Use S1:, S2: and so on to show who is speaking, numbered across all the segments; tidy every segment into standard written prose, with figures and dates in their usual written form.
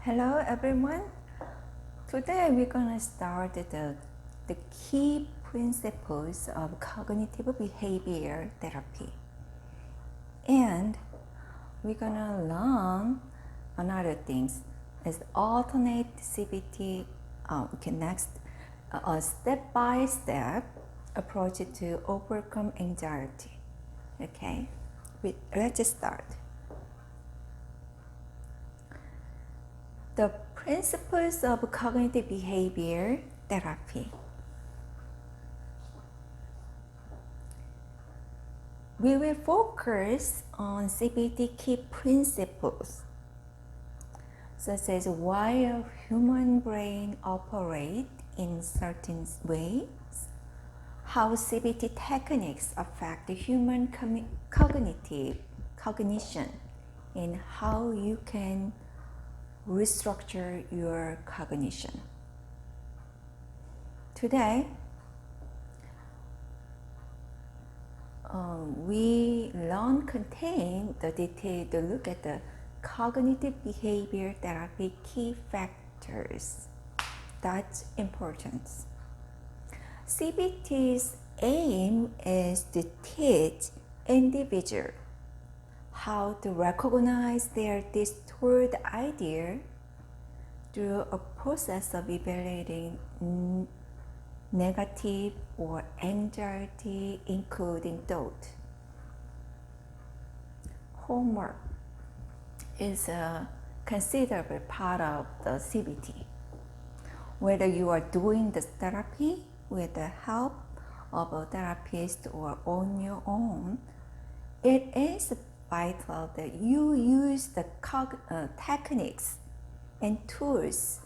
S1: Hello everyone. Today we're gonna start the key principles of cognitive behavior therapy. And we're gonna learn another things as alternate CBT, next, a step-by-step approach to overcome anxiety. Okay, let's start. The principles of cognitive behavior therapy. We will focus on CBT key principles, such as why a human brain operates in certain ways, how CBT techniques affect human cognition, and how you can restructure your cognition. Today, we contain the detailed look at the cognitive behavior therapy key factors. That's important. CBT's aim is to teach individuals how to recognize their distorted idea through a process of evaluating negative or anxiety including thought. Homework is a considerable part of the CBT. Whether you are doing the therapy with the help of a therapist or on your own, it is vital that you use the techniques and tools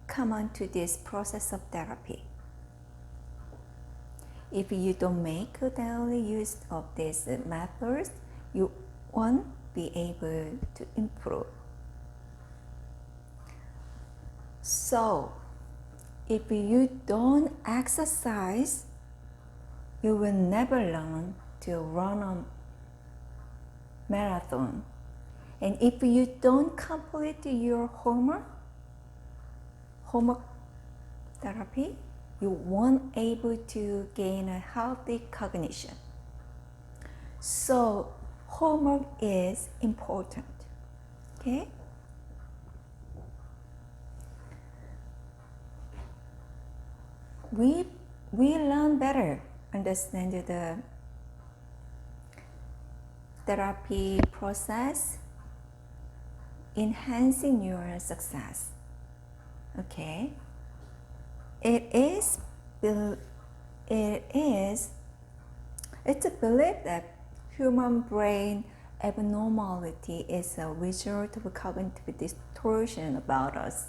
S1: common to this process of therapy. If you don't make daily use of these methods, you won't be able to improve. So, if you don't exercise, you will never learn to run a marathon. And if you don't complete your homework therapy, you won't able to gain a healthy cognition. So homework is important. Okay? We learn better, understand the therapy process, enhancing your success. Okay, it's a belief that human brain abnormality is a result of cognitive distortion about us,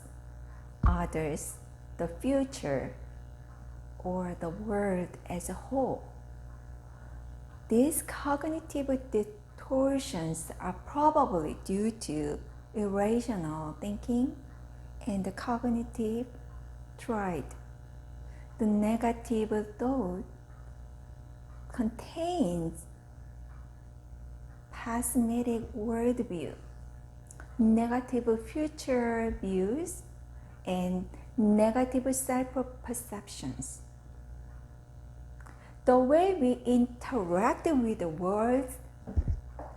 S1: others, the future, or the world as a whole. These cognitive distortions are probably due to irrational thinking and the cognitive triad. The negative thought contains pessimistic worldview, negative future views, and negative self-perceptions. The way we interact with the world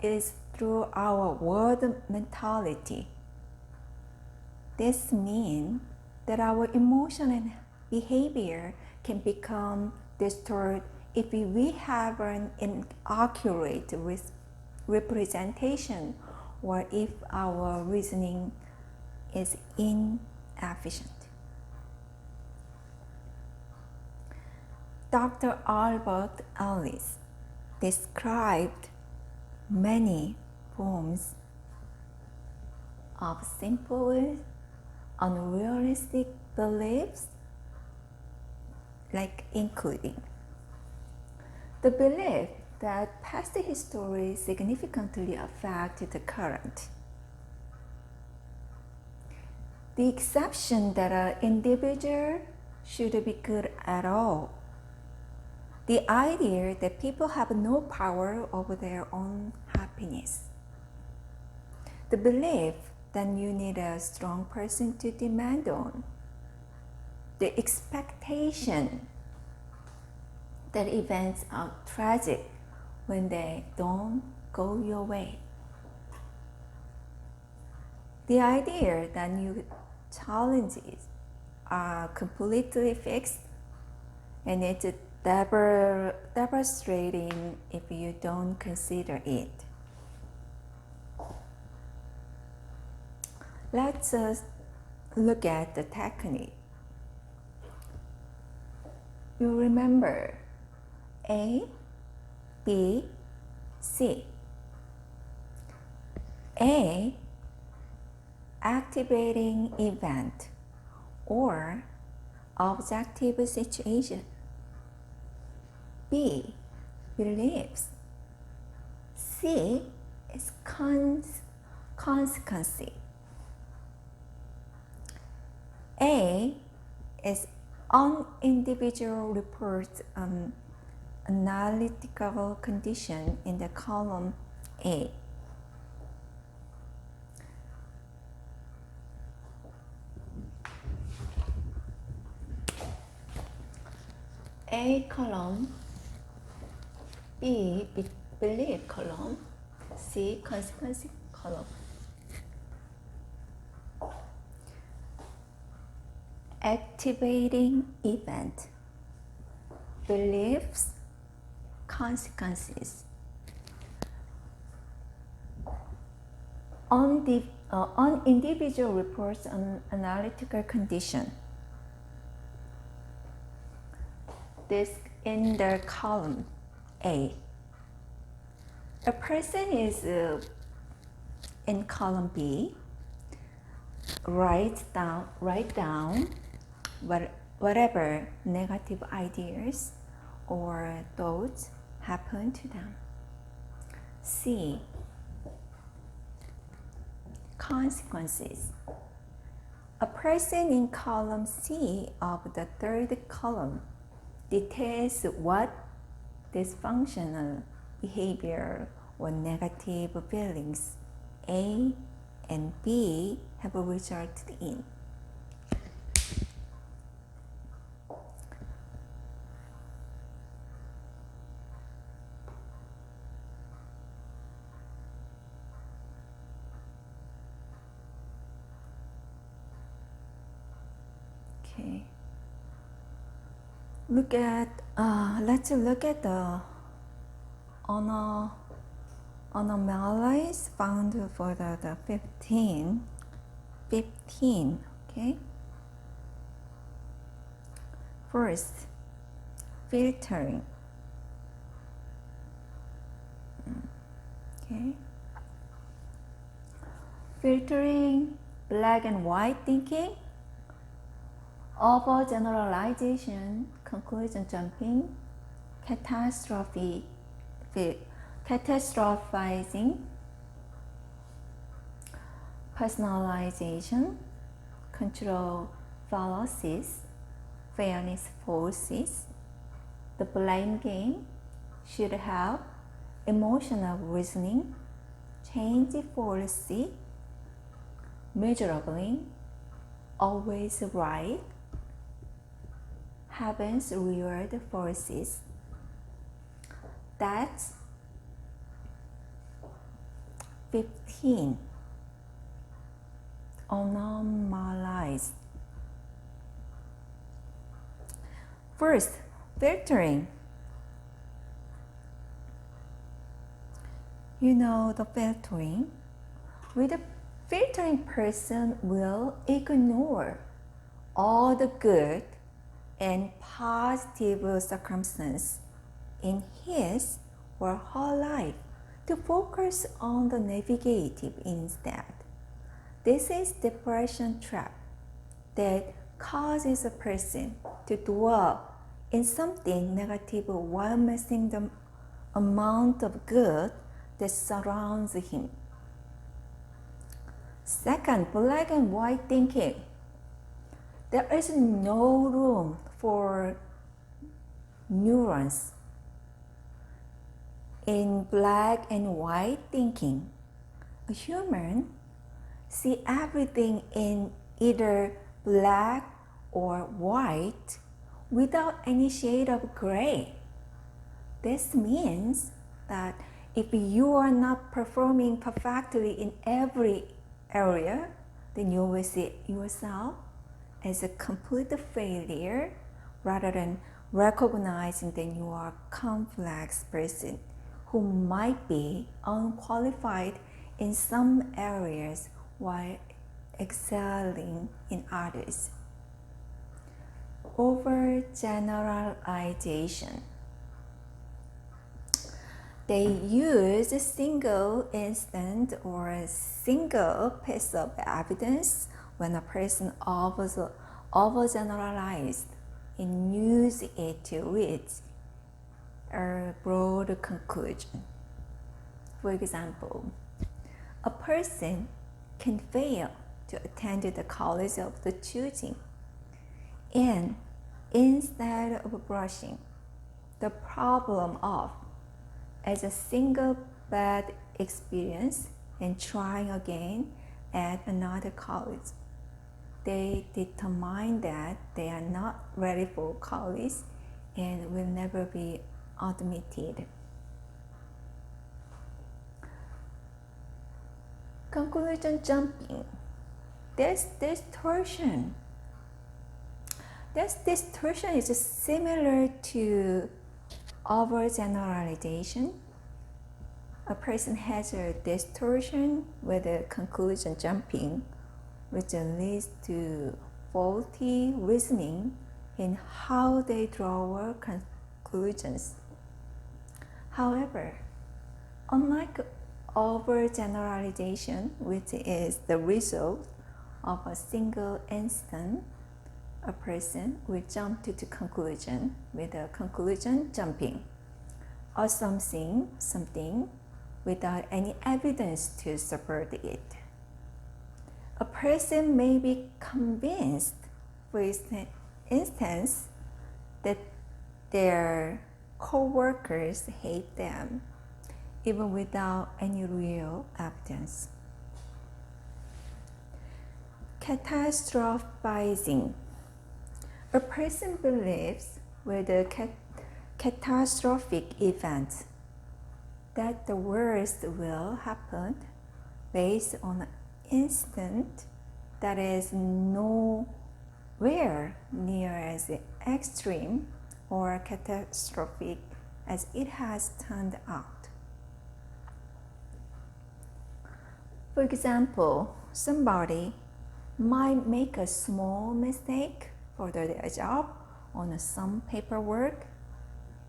S1: is through our world mentality. This means that our emotion and behavior can become distorted if we have an inaccurate representation or if our reasoning is inefficient. Dr. Albert Ellis described many forms of simple, unrealistic beliefs, like including the belief that past history significantly affect the current, the exception that an individual should be good at all, the idea that people have no power over their own happiness, the belief then you need a strong person to demand on. The expectation that events are tragic when they don't go your way. The idea that new challenges are completely fixed and it's devastating if you don't consider it. Let's look at the technique. You remember A, B, C. A, activating event or objective situation. B, beliefs. C is consequence. A is on individual reports analytical condition in the column A. A column, B belief column, C consequence column. Activating event, beliefs, consequences. On individual reports on analytical condition. This in the column A. A person is in column B. Write down whatever negative ideas or thoughts happen to them. C. Consequences. A person in column C of the third column details what dysfunctional behavior or negative feelings A and B have resulted in. Okay. Let's look at the anomalies found for the 15, okay? First, filtering, okay? Filtering, black and white thinking, overgeneralization, conclusion jumping, catastrophizing, personalization, control fallacies, fairness forces, the blame game, should have, emotional reasoning, change policy, measurably, always right, heaven's reward forces. That's 15. Anomalies. First, filtering. You know the filtering. With a filtering person will ignore all the good and positive circumstances in his or her life to focus on the negative instead. This is depression trap that causes a person to dwell in something negative while missing the amount of good that surrounds him. Second, black and white thinking. There is no room for nuance in black and white thinking. A human see everything in either black or white without any shade of gray. This means that if you are not performing perfectly in every area, then you will see yourself as a complete failure rather than recognizing that you are a complex person who might be unqualified in some areas while excelling in others. Overgeneralization. They use a single instance or a single piece of evidence when a person overgeneralized and use it to reach a broad conclusion. For example, a person can fail to attend the college of the choosing, and instead of brushing the problem off as a single bad experience and trying again at another college, they determine that they are not ready for college and will never be admitted. Conclusion jumping. This distortion is similar to overgeneralization. A person has a distortion with a conclusion jumping, which leads to faulty reasoning in how they draw conclusions. However, unlike overgeneralization, which is the result of a single instant, a person will jump to the conclusion with a conclusion jumping, assuming something without any evidence to support it. A person may be convinced, for instance, that their co-workers hate them, even without any real evidence. Catastrophizing. A person believes with a catastrophic event that the worst will happen based on an instant that is nowhere near as extreme or catastrophic as it has turned out. For example, somebody might make a small mistake for their job on some paperwork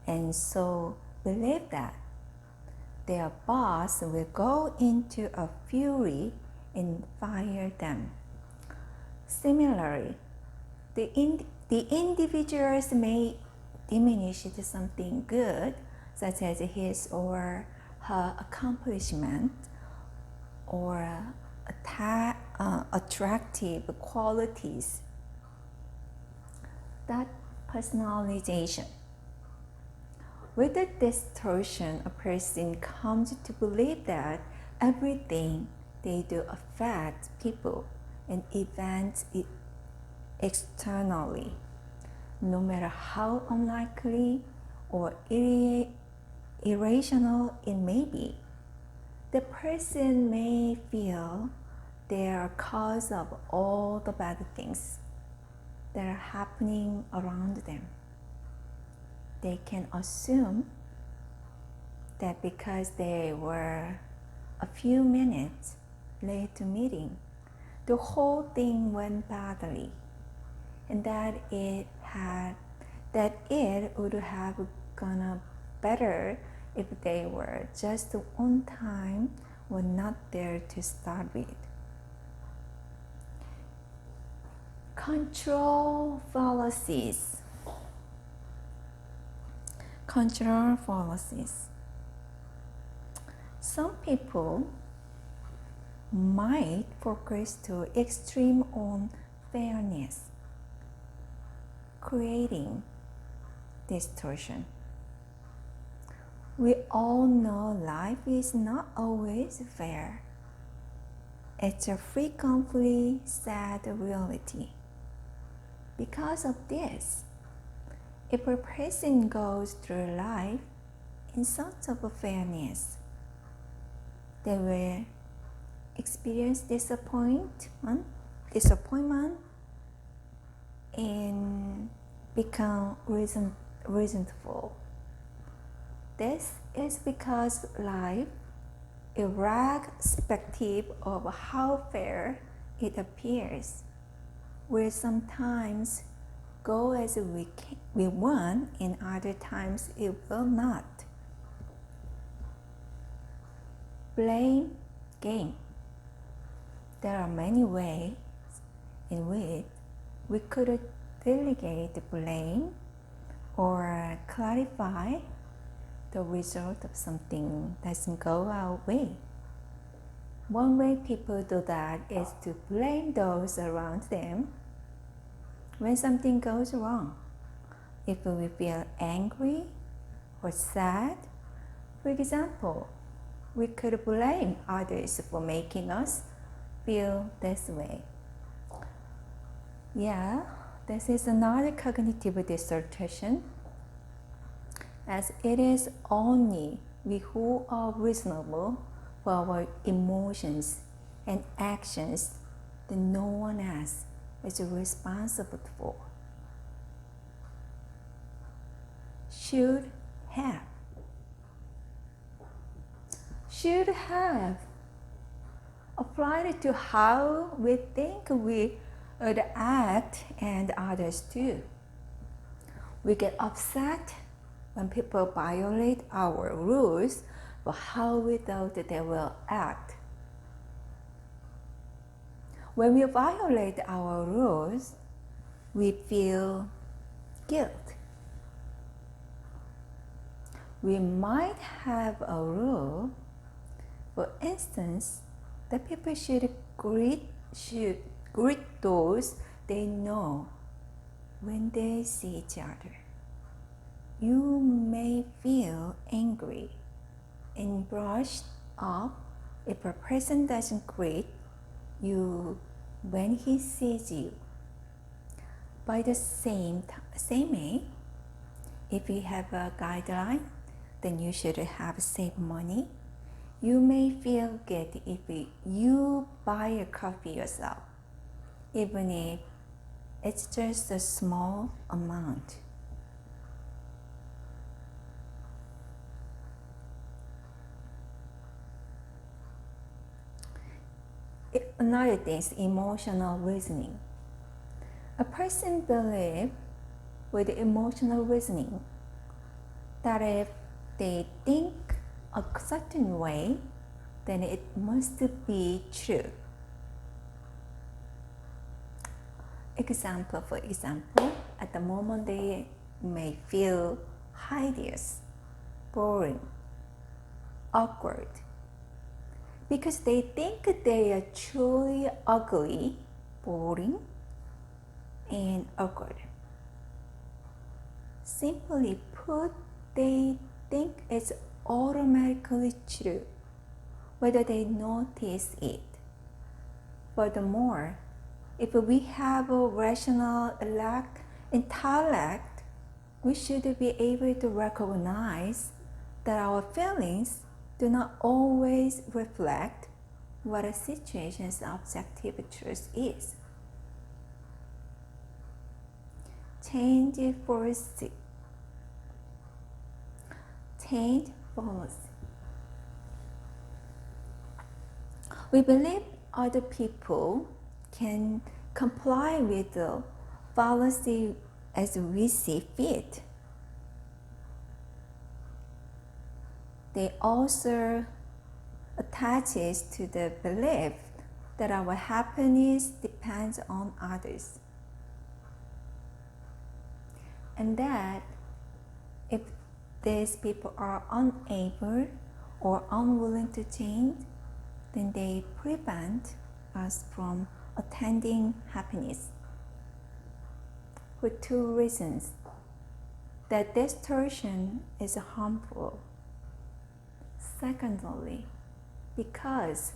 S1: and so believe that their boss will go into a fury and fire them. Similarly, the individuals may diminish something good, such as his or her accomplishment or attractive qualities. That personalization. With the distortion, a person comes to believe that everything they do affects people and events externally, no matter how unlikely or irrational it may be. The person may feel they are cause of all the bad things that are happening around them. They can assume that because they were a few minutes late to meeting, the whole thing went badly, and that it would have gone better if they were just on time or not there to start with. Control fallacies. Control fallacies. Some people might focus to extreme on fairness, creating distortion. We all know life is not always fair, It's a frequently sad reality. Because of this, if a person goes through life in search of fairness, they will experience disappointment and become resentful. This is because life, irrespective of how fair it appears, will sometimes go as we want and other times it will not. Blame game. There are many ways in which we could delegate blame or clarify the result of something doesn't go our way. One way people do that is to blame those around them when something goes wrong. If we feel angry or sad, for example, we could blame others for making us feel this way. Yeah, this is another cognitive distortion, as it is only we who are reasonable for our emotions and actions that no one else is responsible for. Should have applied to how we think we would act and others too. We get upset when people violate our rules for how we thought they will act. When we violate our rules, we feel guilt. We might have a rule, for instance, that people should greet those they know when they see each other. You may feel angry and brushed off if a person doesn't greet you when he sees you. By the same way, if you have a guideline, then you should have saved money. You may feel guilty if you buy a coffee yourself, even if it's just a small amount. Another thing is emotional reasoning. A person believes with emotional reasoning that if they think a certain way, then it must be true. For example, at the moment they may feel hideous, boring, awkward, because they think they are truly ugly, boring, and awkward. Simply put, they think it's automatically true, whether they notice it. Furthermore, if we have a rational intellect, we should be able to recognize that our feelings do not always reflect what a situation's objective truth is. Change policy. We believe other people can comply with the policy as we see fit. They also attaches to the belief that our happiness depends on others, and that if these people are unable or unwilling to change, then they prevent us from attaining happiness. For two reasons. That distortion is harmful. Secondly, because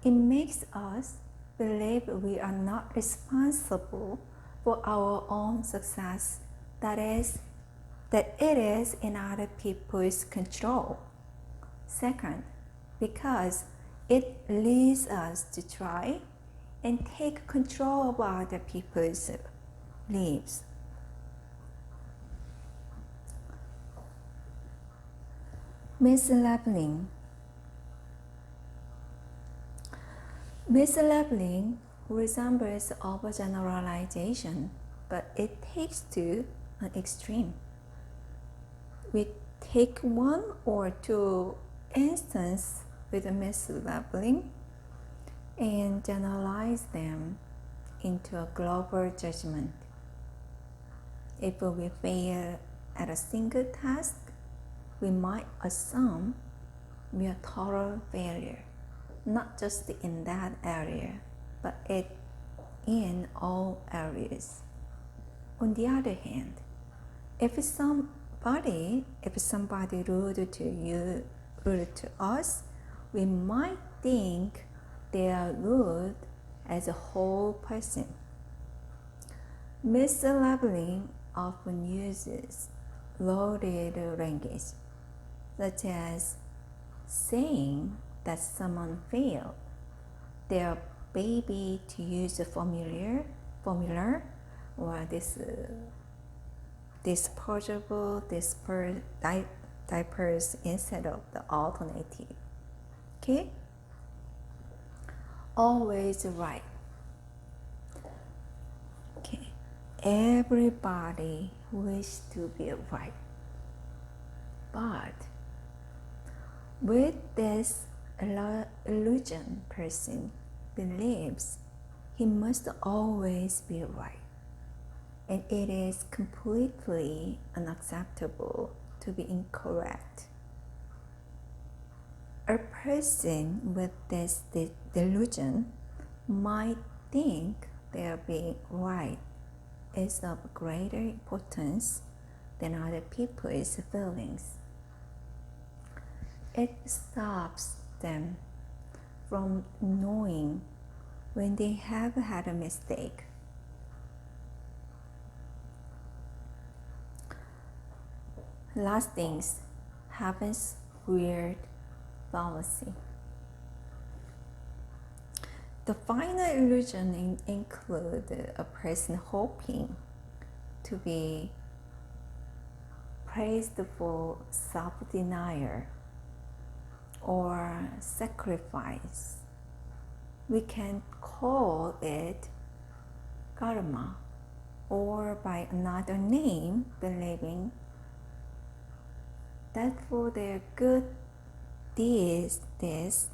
S1: It makes us believe we are not responsible for our own success, that it is in other people's control. Second, because it leads us to try and take control of other people's lives. Mislabeling. Mislabeling resembles overgeneralization, but it takes to an extreme. We take one or two instances with mislabeling and generalize them into a global judgment. If we fail at a single task, we might assume we are total failure, not just in that area, but in all areas. On the other hand, if somebody rude to us, we might think they are rude as a whole person. Mislabeling often uses loaded language, such as saying that someone failed their baby to use a formula or disposable diapers instead of the alternative. Okay? Always right. Okay. Everybody wishes to be right. But with this illusion, person believes he must always be right. And it is completely unacceptable to be incorrect. A person with this delusion might think their being right is of greater importance than other people's feelings. It stops them from knowing when they have had a mistake. Last things happens weird fallacy. The final illusion include a person hoping to be praised for self-denial or sacrifice. We can call it karma, or by another name, believing that for their good deeds, this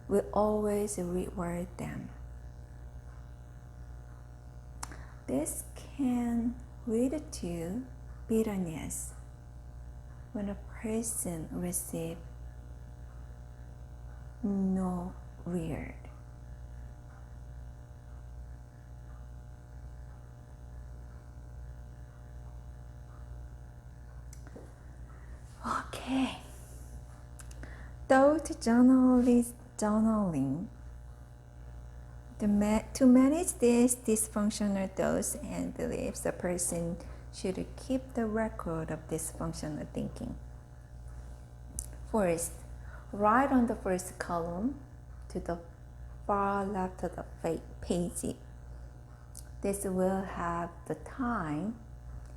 S1: will always reward them. This can lead to bitterness when a person receives no reward. Okay. Thought journaling. To manage these dysfunctional thoughts and beliefs, a person should keep the record of dysfunctional thinking. First, write on the first column to the far left of the page. This will have the time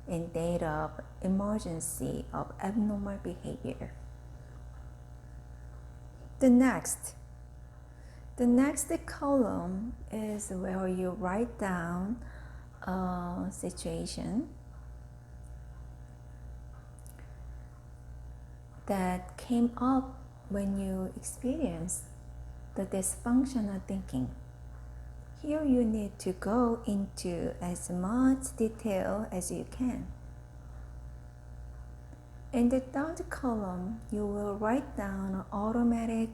S1: and date of emergency of abnormal behavior. The next column is where you write down a situation that came up when you experienced the dysfunctional thinking. Here you need to go into as much detail as you can. In the third column, you will write down automatic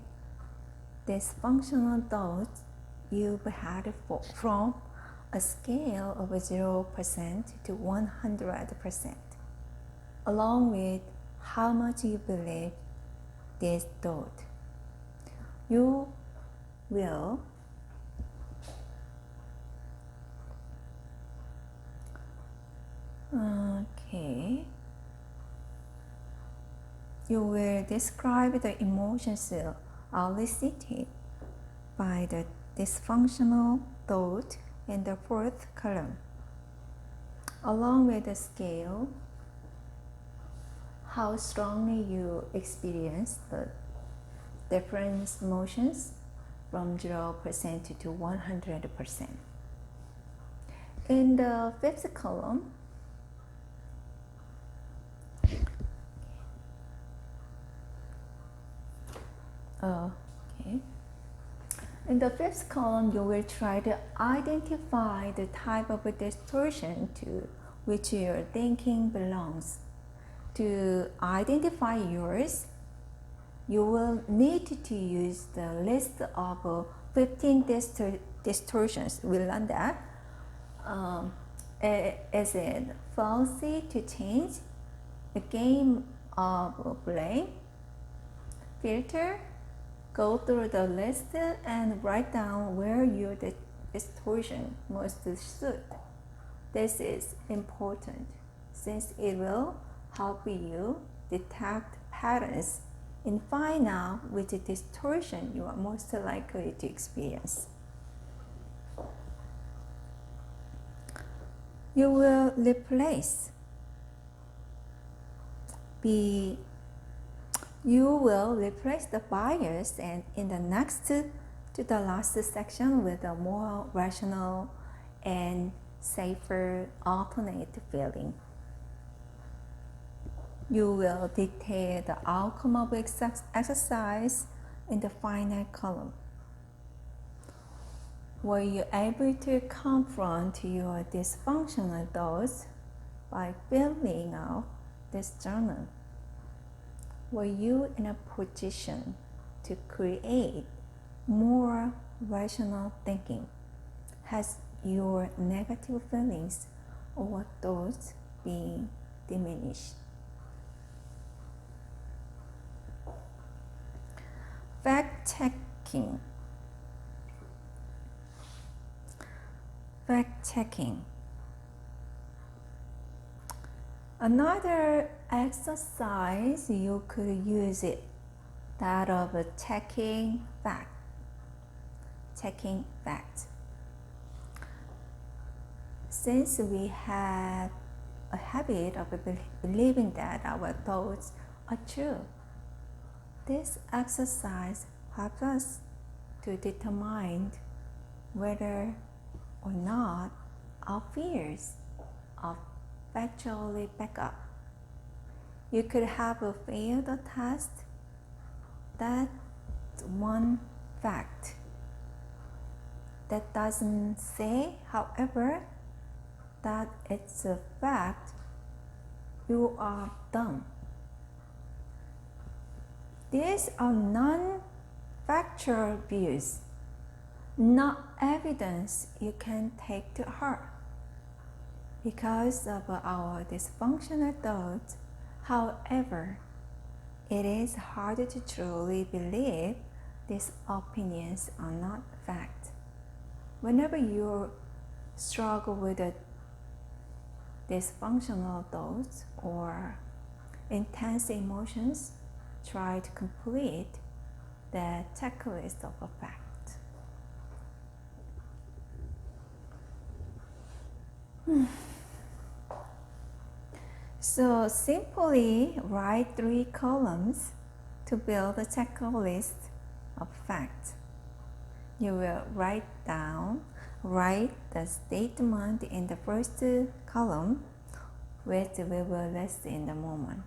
S1: dysfunctional thoughts you've had from a scale of 0% to 100%, along with how much you believe this thought. You will you will describe the emotions elicited by the dysfunctional thought in the fourth column, along with the scale, how strongly you experience the different emotions from 0% to 100%. In the fifth column, in the fifth column, you will try to identify the type of distortion to which your thinking belongs. To identify yours, you will need to use the list of 15 distortions. We learned that. Is it falsy to change? A game of blame? Filter? Go through the list and write down where your distortion most suit. This is important since it will help you detect patterns and find out which distortion you are most likely to experience. You will replace the bias and in the next to the last section with a more rational and safer alternate feeling. You will detail the outcome of exercise in the final column. Were you able to confront your dysfunctional thoughts by filling out this journal? Were you in a position to create more rational thinking? Has your negative feelings or thoughts been diminished? Fact-checking. Another exercise you could use it, that of checking facts. Since we have a habit of believing that our thoughts are true, this exercise helps us to determine whether or not our fears are factually backed up. You could have a failed test. That's one fact. That doesn't say, however, that it's a fact. You are dumb. These are non-factual views, not evidence you can take to heart. Because of our dysfunctional thoughts, however, it is hard to truly believe these opinions are not fact. Whenever you struggle with the dysfunctional thoughts or intense emotions, try to complete the checklist of a fact. So simply write 3 columns to build a checklist of facts. You will write the statement in the first column, which we will list in a moment.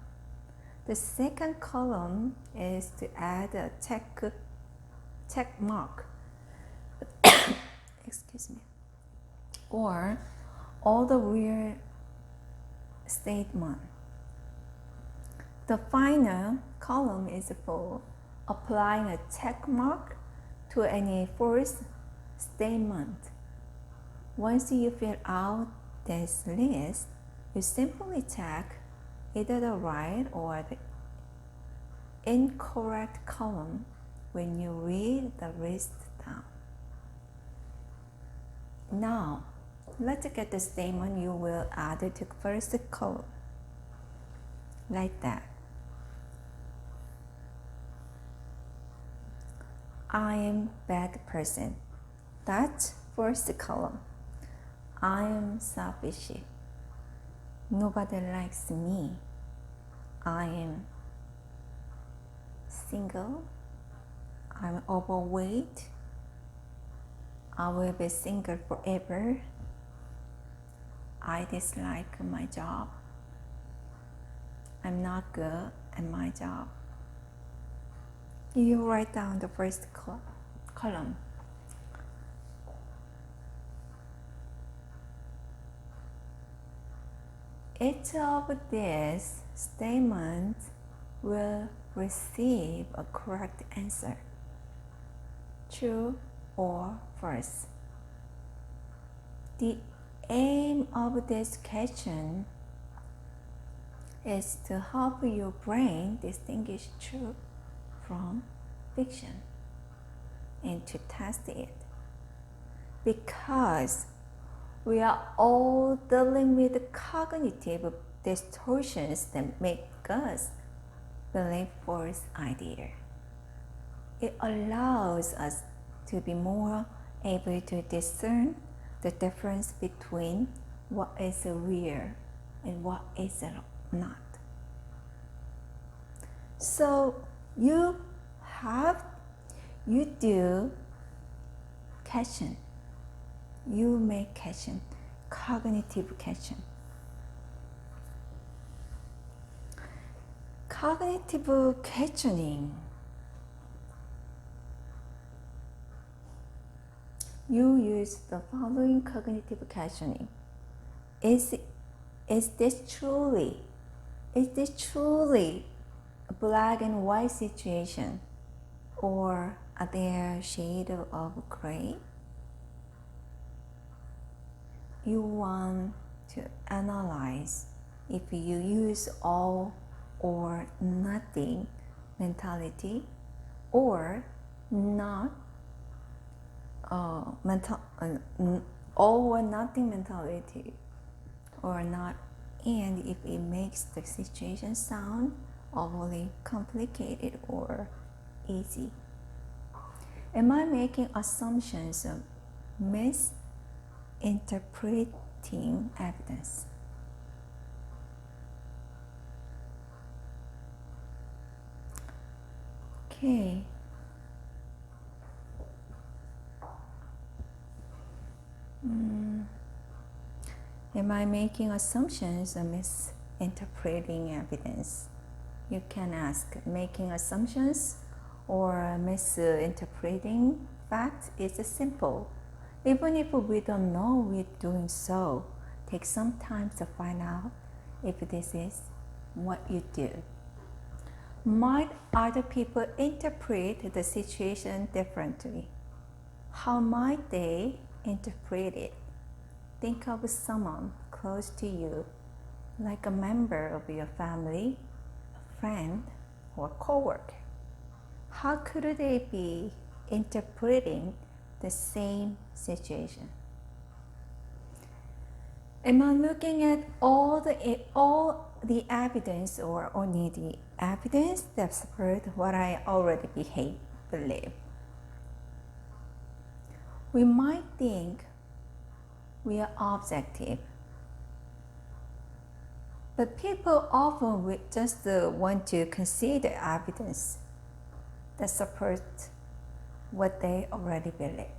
S1: The second column is to add a check mark excuse me, or all the real statement. The final column is for applying a check mark to any false statement. Once you fill out this list, you simply check either the right or the incorrect column when you read the list down. Now, let's get the statement you will add to first column. Like that. I am bad person. That's first column. I am selfish. Nobody likes me. I am single. I'm overweight. I will be single forever. I dislike my job. I'm not good at my job. You write down the first column. Each of these statements will receive a correct answer, true or false. The aim of this question is to help your brain distinguish truth from fiction and to test it, because we are all dealing with cognitive distortions that make us believe false ideas. It allows us to be more able to discern the difference between what is real and what is not. So you do question. You make question, cognitive question. Cognitive questioning. You use the following cognitive questioning. Is this truly a black and white situation, or are there shades of gray? You want to analyze if you use all or nothing mentality, or not all or nothing mentality, or not, and if it makes the situation sound overly complicated or easy. Am I making assumptions of misinterpreting evidence? Okay. Am I making assumptions or misinterpreting evidence? You can ask. Making assumptions or misinterpreting facts is simple. Even if we don't know we're doing so, take some time to find out if this is what you do. Might other people interpret the situation differently? How might they interpret it? Think of someone close to you, like a member of your family, a friend, or coworker. How could they be interpreting the same situation? Am I looking at all the evidence, or only the evidence that supports what I already believe? We might think we are objective, but people often just want to consider evidence that supports what they already believe.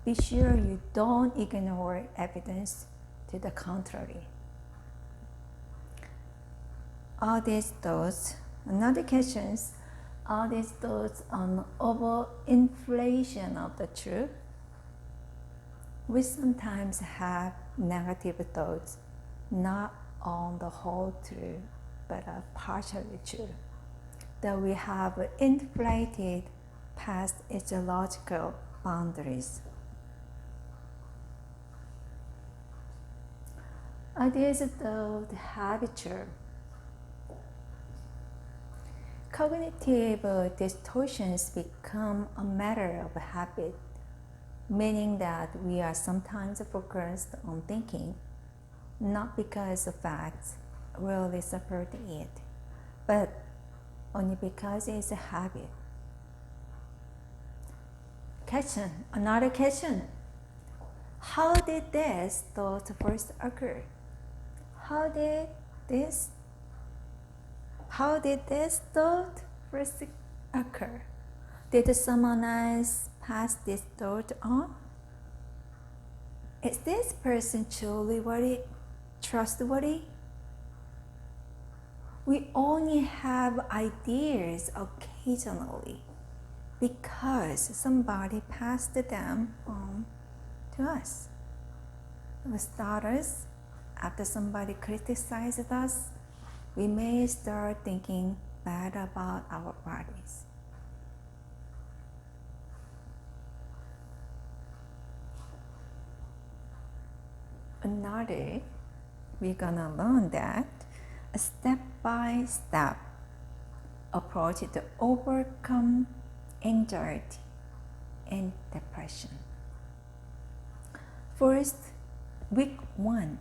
S1: Be sure you don't ignore evidence to the contrary. Are these thoughts, another question, are these thoughts on overinflation of the truth? We sometimes have negative thoughts, not on the whole truth, but partially true, that we have inflated past its logical boundaries. Are these thoughts habitual? Cognitive distortions become a matter of habit, meaning that we are sometimes focused on thinking, not because the facts really support it, but only because it's a habit. Another question. How did this thought first occur? How did this thought first occur? Did someone else pass this thought on? Is this person truly trustworthy? We only have ideas occasionally because somebody passed them on to us. For starters, after somebody criticized us, we may start thinking bad about our bodies. Another, we're gonna learn that a step-by-step approach to overcome anxiety and depression. First, week 1.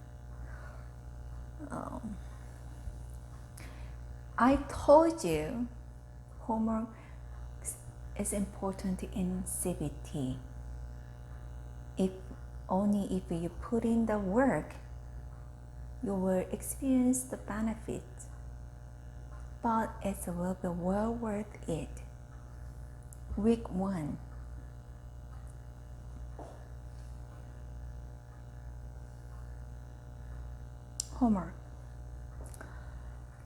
S1: I told you homework is important in CBT. Only if you put in the work, you will experience the benefits, but it will be well worth it. Week 1. Homework.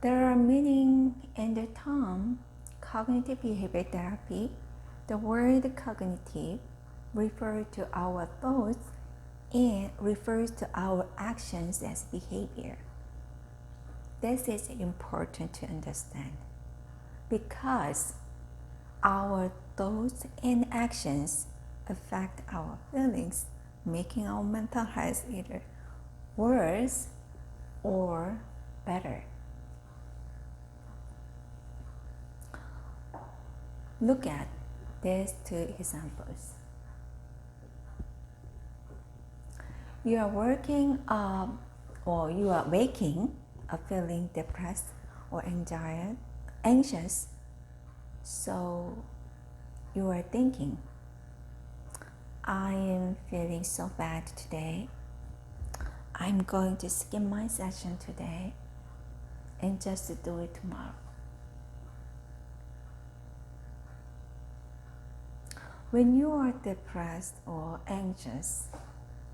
S1: There are meaning in the term cognitive behavior therapy. The word cognitive refers to our thoughts and refers to our actions as behavior. This is important to understand because our thoughts and actions affect our feelings, making our mental health either worse or better. Look at these 2 examples. You are waking feeling depressed or anxious, so you are thinking, I am feeling so bad today. I'm going to skip my session today and just do it tomorrow. When you are depressed or anxious,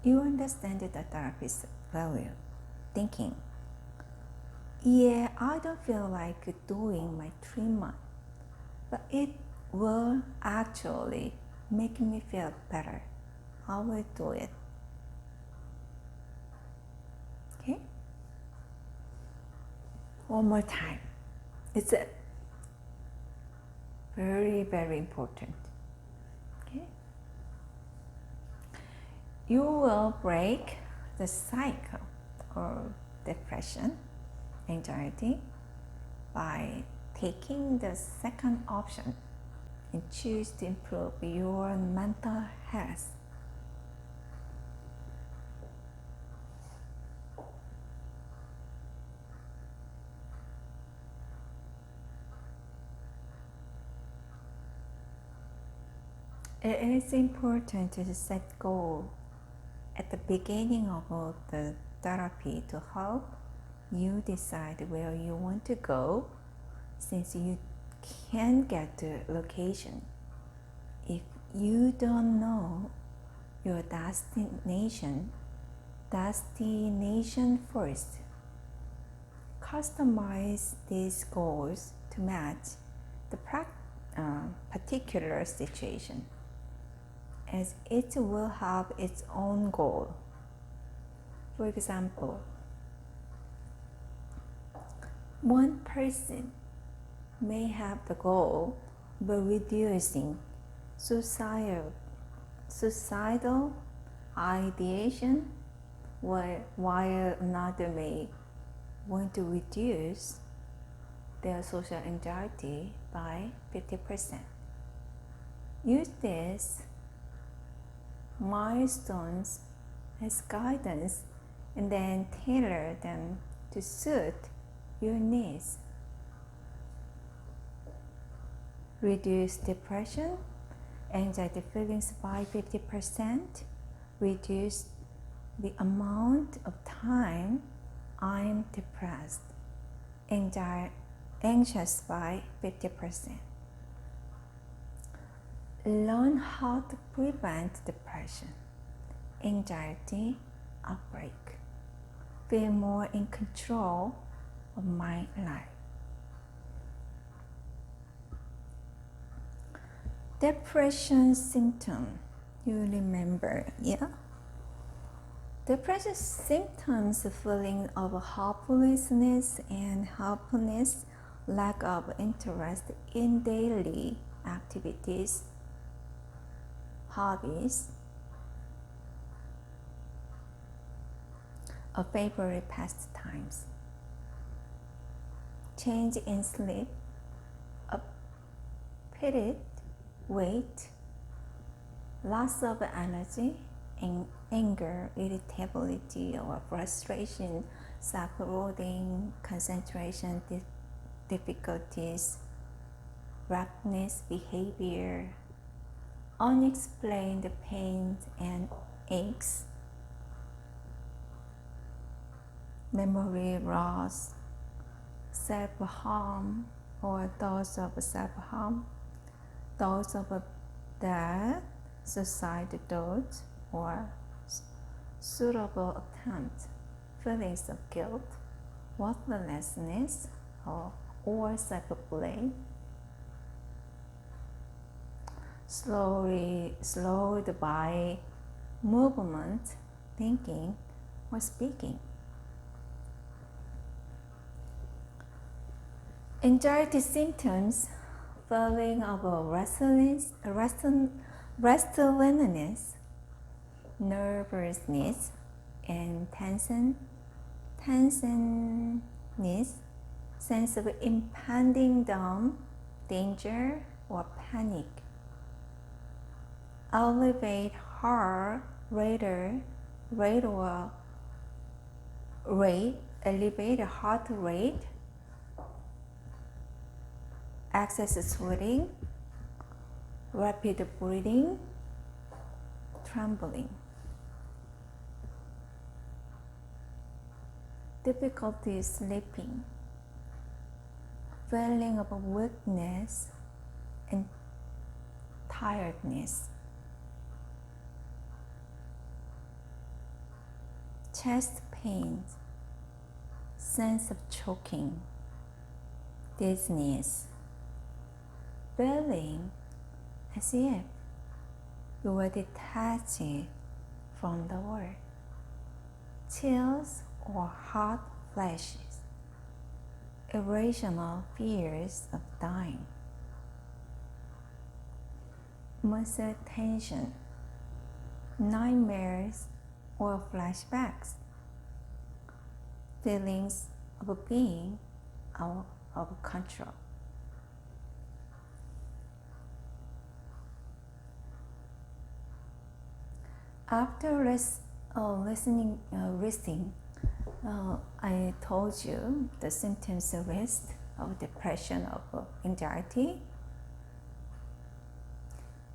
S1: you understand the therapist's value, thinking, yeah, I don't feel like doing my treatment, but it will actually make me feel better. I will do it. Okay? One more time. It's very, very important. Okay? You will break the cycle of depression, anxiety, by taking the second option and choose to improve your mental health. It is important to set goals at the beginning of the therapy to help you decide where you want to go, since you can't get the location if you don't know your destination first. Customize these goals to match the particular situation, as it will have its own goal. For example, one person may have the goal of reducing suicidal ideation, while another may want to reduce their social anxiety by 50%. Use these milestones as guidance and then tailor them to suit your needs. Reduce depression, anxiety feelings by 50%. Reduce the amount of time I'm depressed, anxious by 50%. Learn how to prevent depression, anxiety, outbreak. Feel more in control of my life. Depression symptom, you remember, yeah? Depression symptoms, feeling of hopelessness and helplessness, lack of interest in daily activities, hobbies, or favorite pastimes, change in sleep, appetite, weight, loss of energy, anger, irritability, or frustration, self-loathing, concentration difficulties, rapidness behavior, unexplained pain and aches, memory loss, self-harm or thoughts of self-harm, thoughts of death, suicide thoughts, or suitable attempt, feelings of guilt, worthlessness, or self-blame, slowed by movement, thinking, or speaking. Anxiety symptoms, feeling of restlessness, nervousness, and tenseness, sense of impending doom, danger, or panic. Elevate heart rate, excess sweating, rapid breathing, trembling. Difficulty sleeping, feeling of weakness and tiredness. Chest pains, sense of choking, dizziness, feeling as if you were detached from the world, chills or hot flashes, irrational fears of dying, muscle tension, nightmares or flashbacks, feelings of being out of control. After resting, I told you the symptoms list of depression, of anxiety.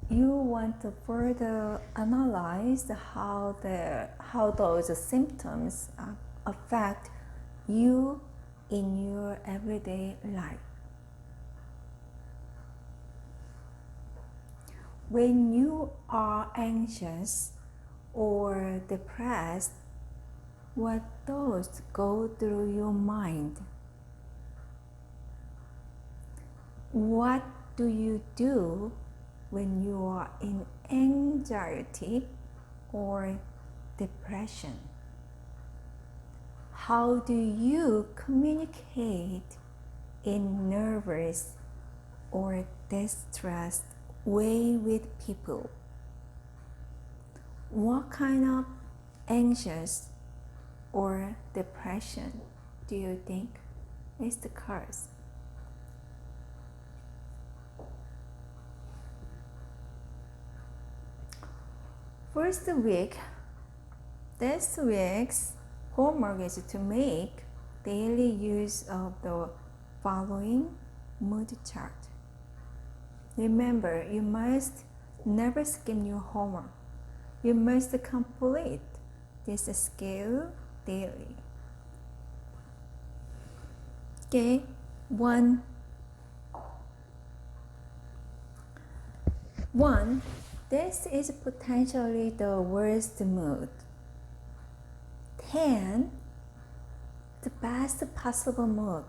S1: You want to further analyze how those symptoms affect you in your everyday life. When you are anxious or depressed, what thoughts go through your mind? What do you do when you are in anxiety or depression? How do you communicate in nervous or distressed way with people? What kind of anxious or depression do you think is the cause? First week, this week's homework is to make daily use of the following mood chart. Remember, you must never skim your homework. You must complete this skill daily. Okay, 1. This is potentially the worst mood. 10. The best possible mood.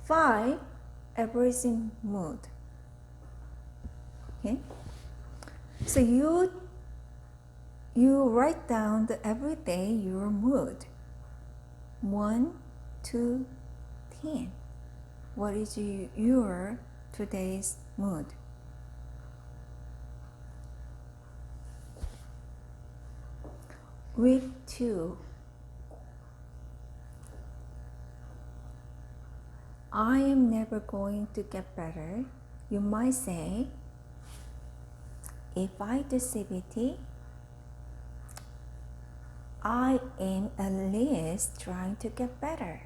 S1: 5. Averaging mood. Okay, so you write down every day your mood. 1 to 10. What is your today's mood? Week 2. I am never going to get better. You might say, if I do CBT, I am at least trying to get better.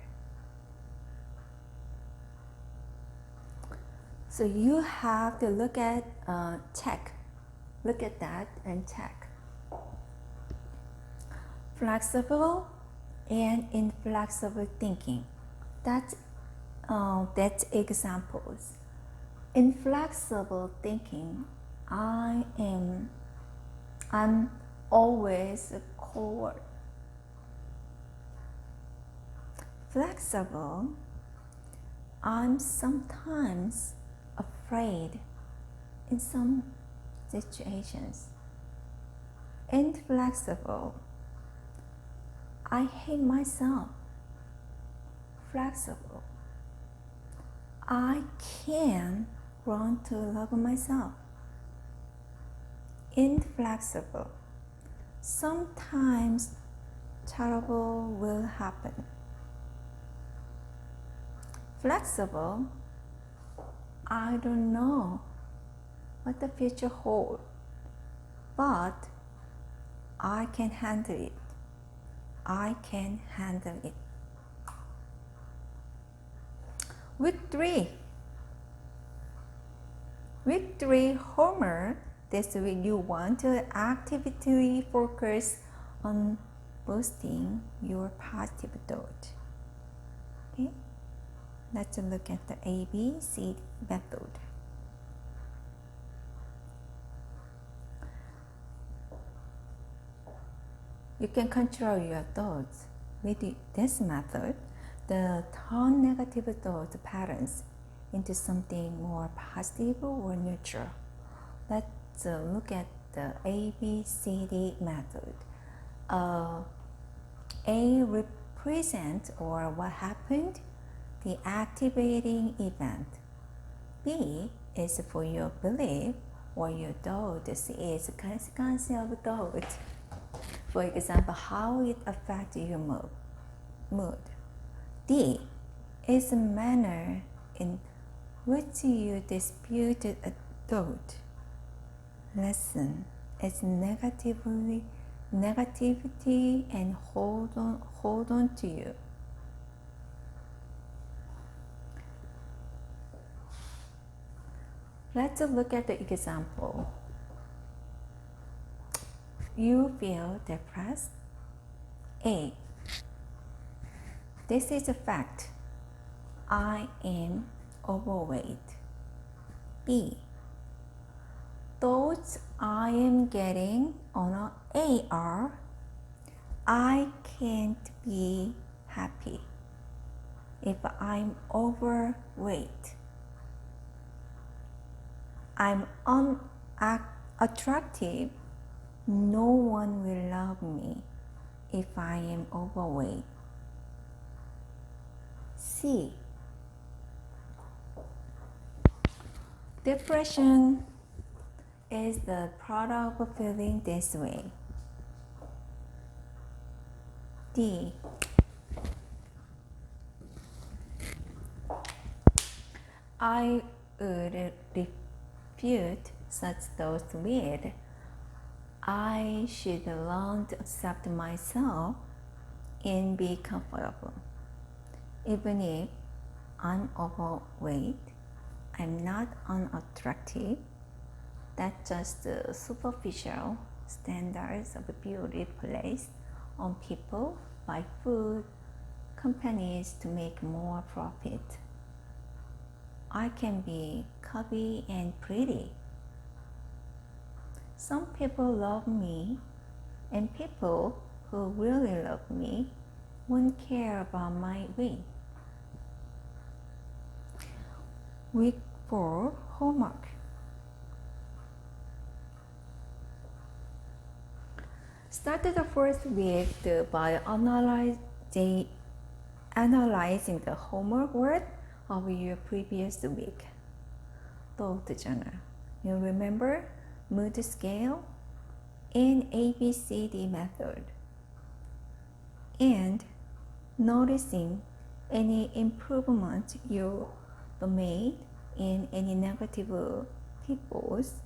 S1: So you have to look at that and check. Flexible and inflexible thinking. That's examples. Inflexible thinking. I'm always cold. Flexible. I'm sometimes afraid in some situations. Inflexible. I hate myself. Flexible. I can run to love myself. Inflexible. Sometimes terrible will happen. Flexible. I don't know what the future holds, but I can handle it. I can handle it. Week 3. Week 3 homework. This week you want to actively focus on boosting your positive thought. Okay? Let's look at the ABC method. You can control your thoughts with this method. Turn negative thought patterns into something more positive or neutral. Let's look at the ABCD method. A represents or what happened, the activating event. B is for your belief or your thought. C is consequence of thought. For example, how it affects your mood. D is a manner in which you dispute a thought. Lesson is negativity and hold on to you. Let's look at the example. You feel depressed. A. This is a fact. I am overweight. B. Thoughts I am getting on A are, I can't be happy if I'm overweight. I'm unattractive. No one will love me if I am overweight. C. Depression is the product of feeling this way. D. I would refute such thoughts with, I should learn to accept myself and be comfortable. Even if I'm overweight, I'm not unattractive. That's just the superficial standards of beauty placed on people by food companies to make more profit. I can be curvy and pretty. Some people love me, and people who really love me won't care about my weight. Week 4 homework. Start the first week by analyzing the homework work of your previous week. 또 뜨잖아. You remember mood scale and ABCD method, and noticing any improvement you made in any negative pitfalls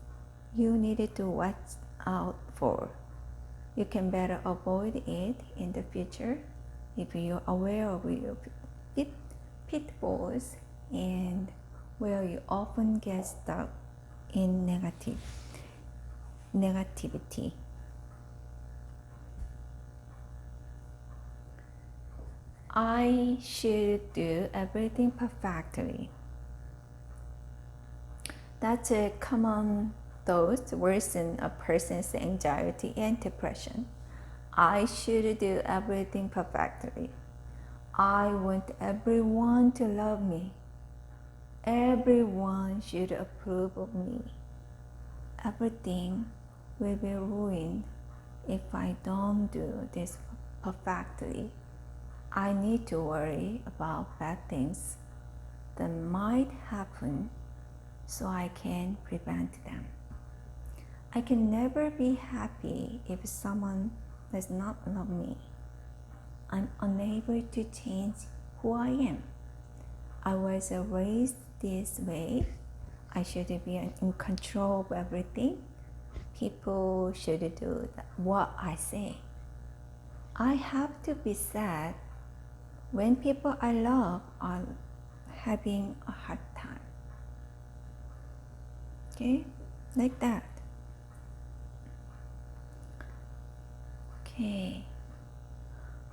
S1: you needed to watch out for. You can better avoid it in the future if you're aware of your pitfalls and where you often get stuck in negativity. I should do everything perfectly. That's a common thought worsen a person's anxiety and depression. I should do everything perfectly. I want everyone to love me. Everyone should approve of me. Everything will be ruined if I don't do this perfectly. I need to worry about bad things that might happen so I can prevent them. I can never be happy if someone does not love me. I'm unable to change who I am. I was raised this way. I should be in control of everything. People should do what I say. I have to be sad when people I love are having a hard time. Okay, like that. Okay,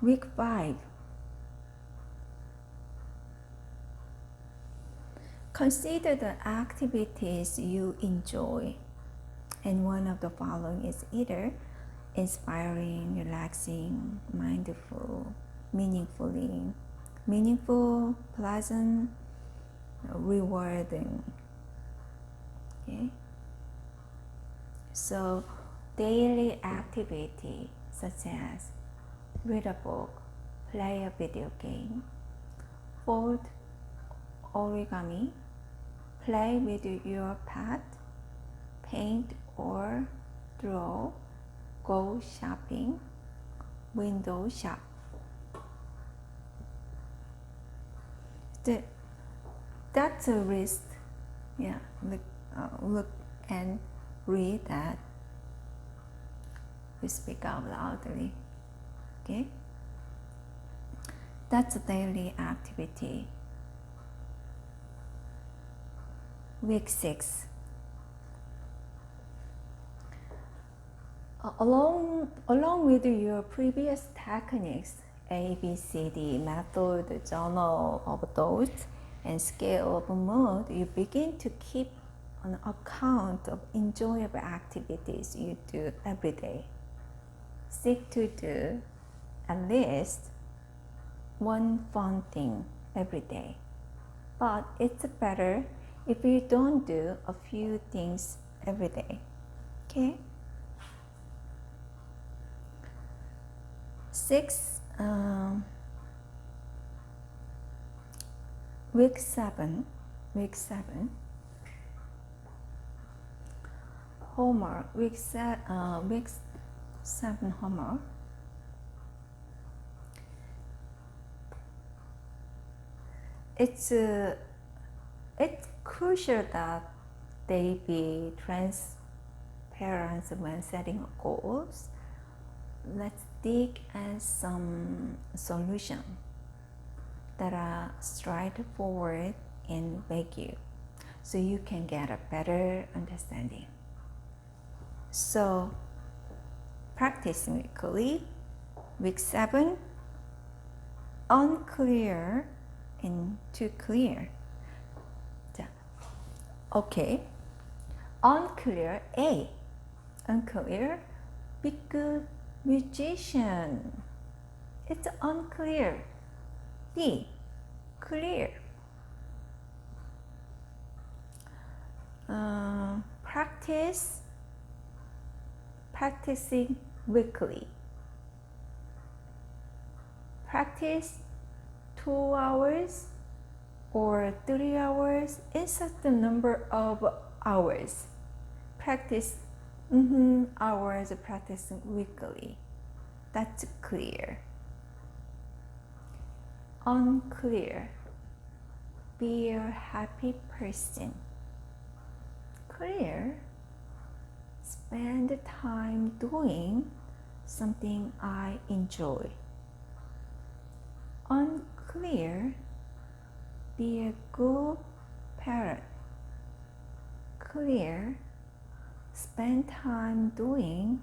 S1: week 5. Consider the activities you enjoy, and one of the following is either inspiring, relaxing, mindful, meaningful, pleasant, rewarding. Okay, so daily activity such as read a book, play a video game, fold origami, play with your pet, paint or draw, go shopping, window shop. That's a list. Yeah, look and read that. We speak out loudly. Okay? That's a daily activity. Week 6. Along with your previous techniques, ABCD method, journal of thoughts, and scale of mood, you begin to keep an account of enjoyable activities you do every day. Seek to do at least one fun thing every day. But it's better if you don't do a few things every day. Okay? 6. Week 7. Homework. Week 7 homework. It's crucial that they be transparent parents when setting goals, let's dig at some solution that are straightforward and vague, so you can get a better understanding. So practice weekly. Week 7, unclear and too clear. 자, okay. Unclear. A. Unclear. Be good musician. It's unclear. B. Clear. Practicing weekly. Practice 2 hours or 3 hours. Insert the number of hours. Practice hours, practicing weekly. That's clear. Unclear. Be a happy person. Clear. Spend time doing something I enjoy. Unclear. Be a good parent. Clear. Spend time doing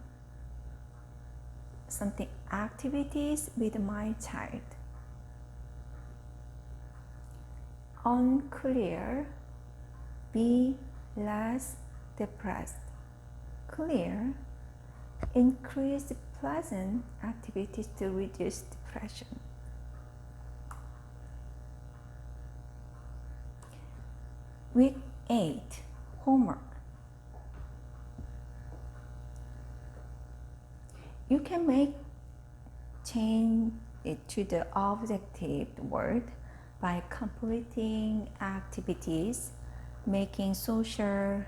S1: something activities with my child. Unclear. Be less depressed. Clear. Increase pleasant activities to reduce depression. Week 8, homework. You can change it to the objective word by completing activities, making social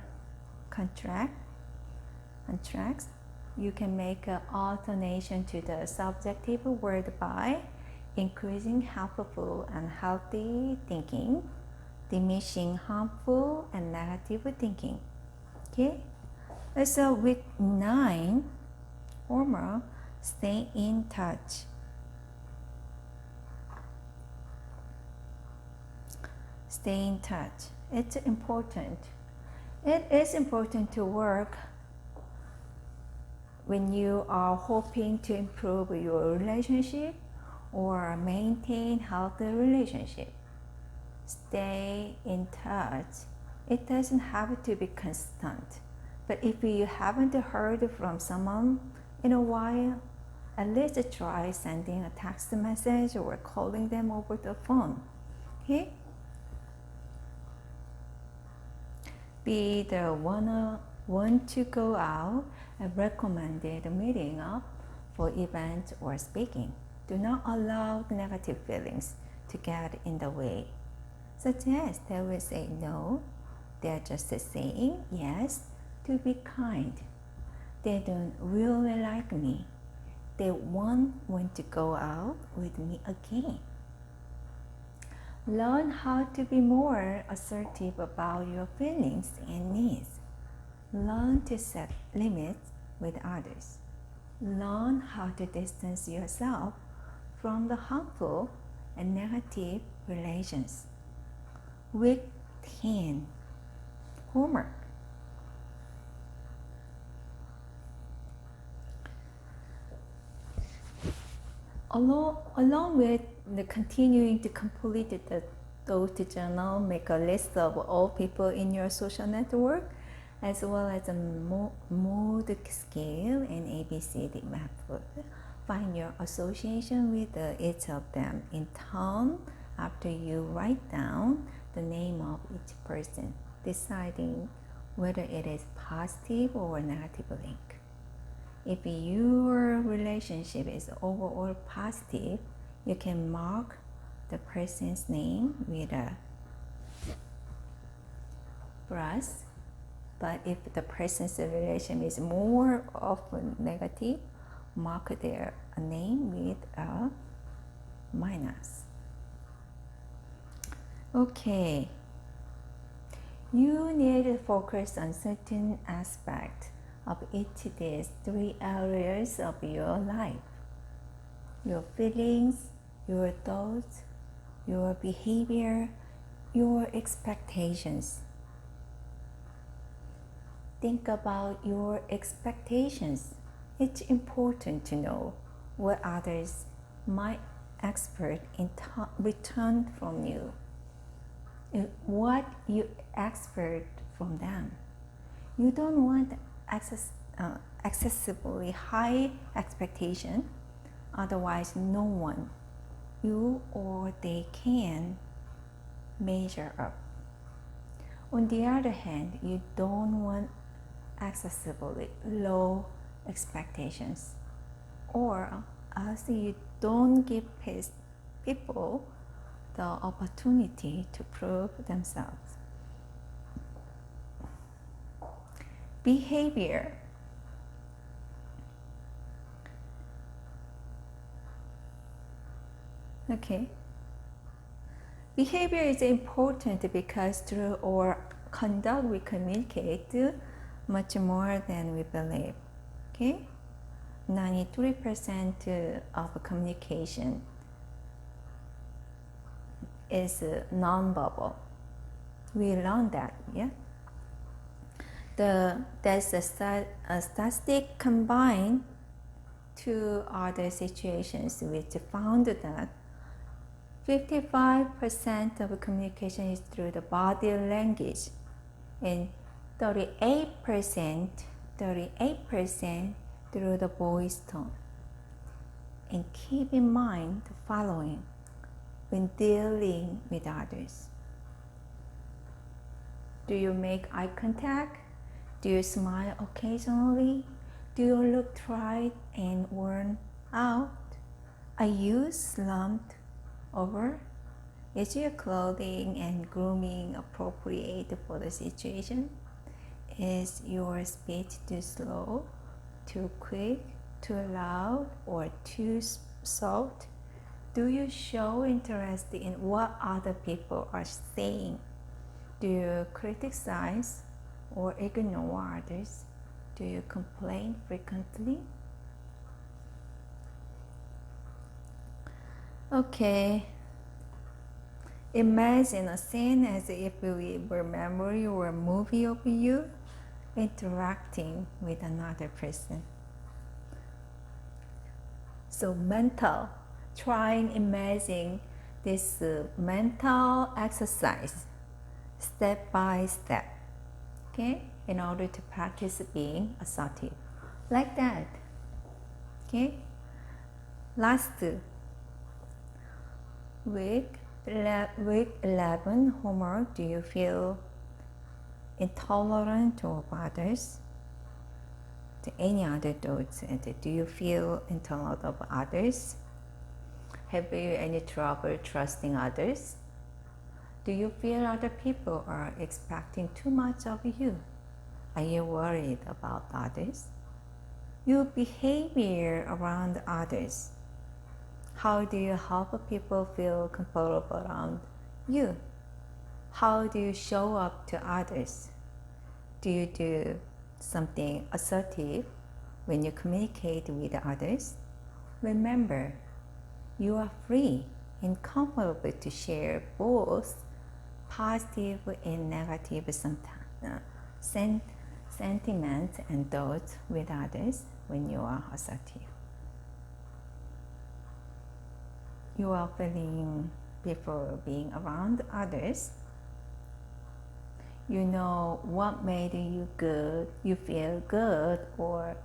S1: contracts. You can make an alternation to the subjective word by increasing helpful and healthy thinking, diminishing harmful and negative thinking. Okay? So week 9, homework, stay in touch. Stay in touch. It's important. It is important to work when you are hoping to improve your relationship or maintain healthy relationship. Stay in touch. It doesn't have to be constant. But if you haven't heard from someone in a while, at least try sending a text message or calling them over the phone. Okay? Be the one to go out and recommended meeting up for events or speaking. Do not allow negative feelings to get in the way. Such as they will say no, they're just saying yes to be kind. They don't really like me. They won't want to go out with me again. Learn how to be more assertive about your feelings and needs. Learn to set limits with others. Learn how to distance yourself from the harmful and negative relations. Week 10, homework. Along with the continuing to complete the thought journal, make a list of all people in your social network, as well as a mood scale and ABCD method. Find your association with each of them in turn after you write down the name of each person, deciding whether it is positive or negative link. If your relationship is overall positive, you can mark the person's name with a plus. But if the person's relation is more often negative, mark their name with a minus. Okay. You need to focus on certain aspects of each of these three areas of your life: your feelings, your thoughts, your behavior, your expectations. Think about your expectations. It's important to know what others might expect in return from you. What you expect from them. You don't want excessively high expectation, otherwise no one, you or they, can measure up. On the other hand, you don't want excessively low expectations, or else you don't give people the opportunity to prove themselves. Behavior. Okay. Behavior is important because through our conduct we communicate much more than we believe. Okay? 93% of communication is non-verbal. We learned that, yeah? There's a statistic combined to other situations which found that 55% of communication is through the body language and 38% through the voice tone. And keep in mind the following when dealing with others. Do you make eye contact? Do you smile occasionally? Do you look tired and worn out? Are you slumped over? Is your clothing and grooming appropriate for the situation? Is your speech too slow, too quick, too loud, or too soft? Do you show interest in what other people are saying? Do you criticize or ignore others? Do you complain frequently? Okay. Imagine a scene as if we were memory or a movie of you interacting with another person. So mental, try and imagine this mental exercise step by step, okay, in order to practice being assertive, like that, okay. Last week 11 homework. Do you feel intolerant of others? To any other thoughts? Do you feel intolerant of others? Have you any trouble trusting others? Do you feel other people are expecting too much of you? Are you worried about others? Your behavior around others. How do you help people feel comfortable around you? How do you show up to others? Do you do something assertive when you communicate with others? Remember, you are free and comfortable to share both positive and negative sentiments and thoughts with others when you are assertive. You are feeling people being around others. You know what made you feel good or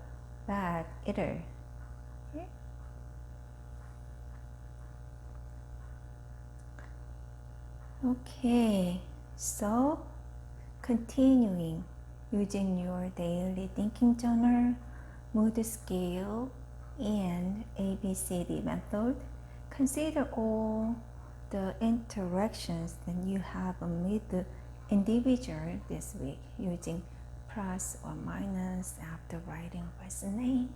S1: bad either. Okay? Okay, so continuing using your daily thinking journal, mood scale, and ABCD method, consider all the interactions that you have with the individual this week using plus or minus after writing person name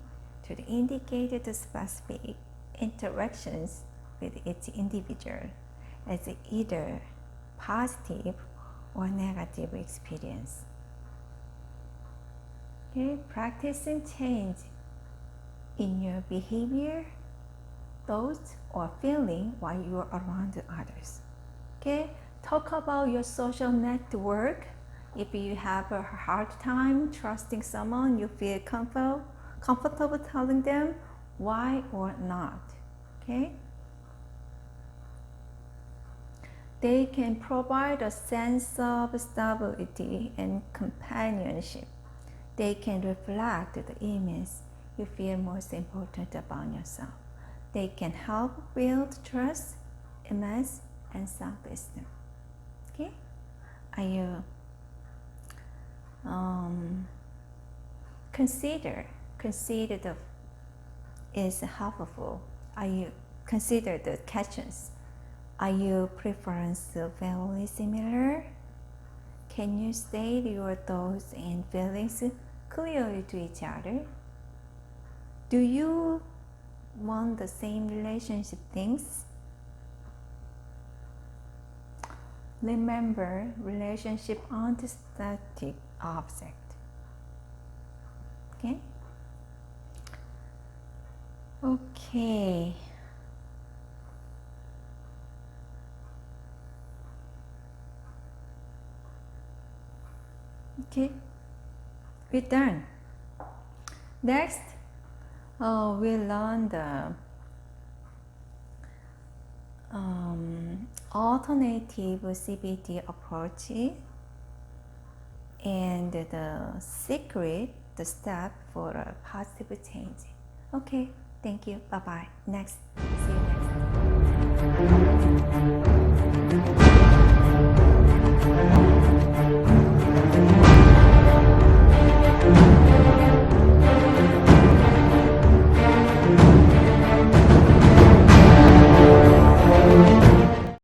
S1: to indicate the specific interactions with each individual as either positive or negative experience. Okay, practicing change in your behavior, thoughts, or feeling while you are around others. Okay, talk about your social network. If you have a hard time trusting someone, you feel comfortable telling them why or not. Okay, they can provide a sense of stability and companionship. They can reflect the image you feel most important about yourself. They can help build trust, image, and self-esteem. Okay, are you consider the is helpful? Are you consider the questions? Are your preferences very similar? Can you state your thoughts and feelings clearly to each other? Do you want the same relationship things? Remember, relationship aren't a static object. Okay? Okay. Okay, we're done. Next, we'll learn the alternative CBT approach and the secret, the step for a positive change. Okay, thank you. Bye bye. Next, see you.